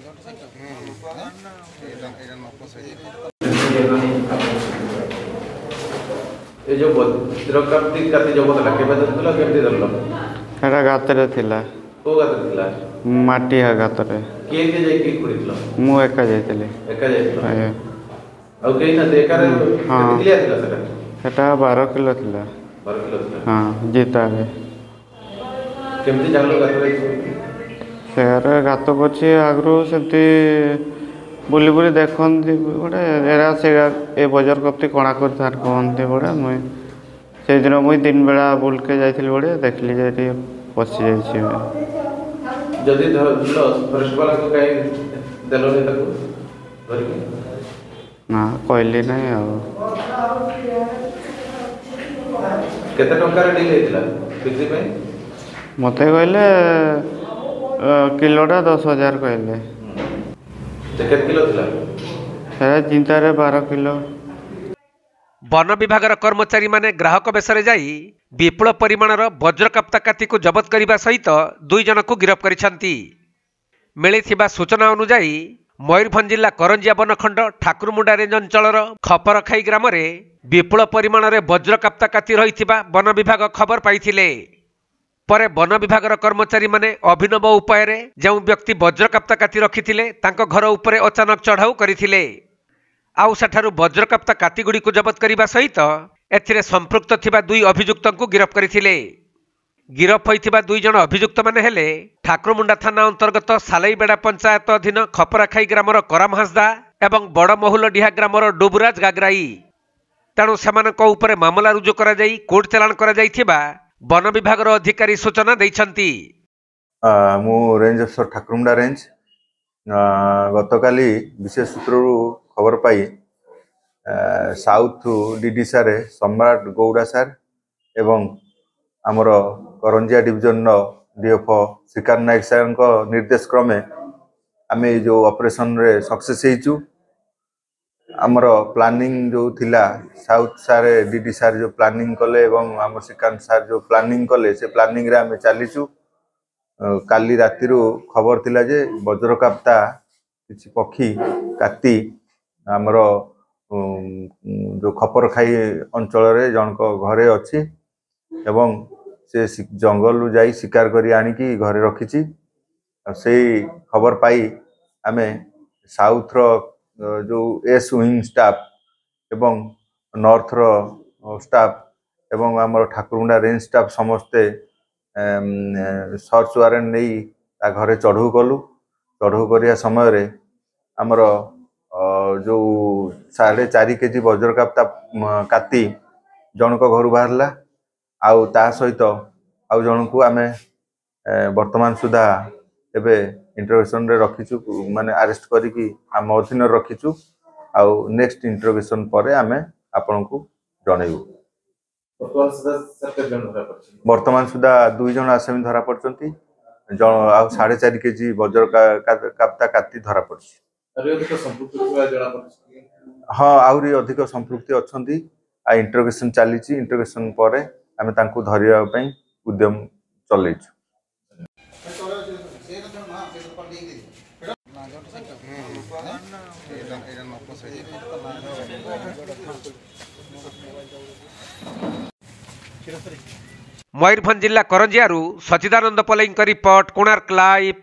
ये जो वज्रकाप्ति काति जो बतला केबे दलला केमती दलला एटा गातरे थिला को गातरे थिला माटी हा गातरे के जाई के कुड़ितला मु एका जाइतले एका जाइतला आ केई ना देखारे केते लिया थिला सेटा 12 किलो थिला 12 किलो थिला हां जीता है केमती जागलो गातरे सेरे गात पछे आगरो सेती बुली बुली देखती गोटे एरा से ए बजर कप्ती कणा कर तार कहते बड़े मुई से दिन मुई दिन बेला बुल के जाइली बड़े देखली जे पशि जाइए जदि फॉरेस्ट वाला को कहीं देलोनी ताको धरिके ना कहली ना केते टंका रे डील हेतिला बिक्री पे मते कहले किलोटा 10,000 कहले केते किलो थिला सेरा चिंता रे 12 किलो। वन विभाग कर्मचारी माने ग्राहक बेसरे जाई विपुल परिमाणर वज्रकाप्ता काती को जबत करने सहित 2 जन को गिरफ्त करिसेंती। मिलिथिबा सूचना अनुसार मयूरभंज जिला करंजिया बनखंड ठाकुरमुंडा रेंज अंचलर खपरखाई ग्राम रे विपुल परिमाण में वज्रकाप्ता काती रही वन विभाग खबर पाइथिले। परे वन विभाग कर्मचारी माने अभिनव उपाय रे जो व्यक्ति वज्रकाप्ता काती रखिथिले तांको घर उपरे अचानक चढ़ाऊ करथिले। आउ सेठारु वज्रकाप्ता काती गुडी को जबत करने सहित एथिरे संपृक्त थिबा 2 अभियुक्त को गिरफ्त करथिले। गिरफ होइथिबा 2 जन अभियुक्त माने हेले ठाकुरमुंडा थाना अंतर्गत सालईबेड़ा पंचायत अधीन खपराखाई ग्रामर कराम हांसदा एवं बड़ महुलडीहा ग्रामर डुबुराज गागराई। तेणु सेमानक उपरे मामला रुजु करा जाई कोर्ट चालान करा जाइथिबा वन विभाग अधिकारी सूचना दैछंती। मु रेंज अफसर ठाकुरमुंडा रेंज गतकाली विशेष सूत्रु खबर पाई साउथ डीडीसा रे सम्राट गौड़ा सार एवं आमर करंजिया डिविजन डीएफओ श्रीकार नायक सार निर्देश क्रमे आम जो ऑपरेशन रे सक्सेस हेचु। आमर प्लानिंग जो थिला साउथ सार डीडी सार जो प्लानिंग कले एवं आम श्रीकांत सार जो प्लानिंग कले से प्लानिंग रे आम चलीचु। काली राति खबर थिला जे वज्रकाप्ता किछि पक्षी काती आमर जो खपरखाई अंचल रे जनक घरे अच्छी एवं से जंगल जाई शिकार करी आनिकी घरे रखिछि। से खबर पाई आमे साउथ रो जो एस विंग स्टाफ एवं नॉर्थ रो स्टाफ एवं आमर ठाकुरमुंडा रेंज स्टाफ समस्ते सर्च वारेंट नहीं ता घरे चढ़ऊ कलु। चढ़ऊ करिया समय रे आमर जो 4.5 केजी वज्रकाप्ता काती जनक घर बाहरला आउ ता सहित आउ जन को आमे वर्तमान सुधा एबे इंटरोगेशन रे रखिचु माने अरेस्ट करिकी आम अधीन रखिचु। आउ नेक्स्ट इंटरोगेशन परे आमे आपन को जणैबु। वर्तमान सुधा 2 जन आसामी धरा पड़चंती आउ 4.5 केजी वज्रकाप्ता काती धरा पड़छि। हाँ आउरी अधिक संपृक्ति अछंती आ इंटरोगेशन चलीची। इंटरोगेशन परे आमे तांको धरिया पई उद्यम चलैछु। मयूरभंज जिला करंजिया सचिदानंद पलई रिपोर्ट कोणार्क लाइव।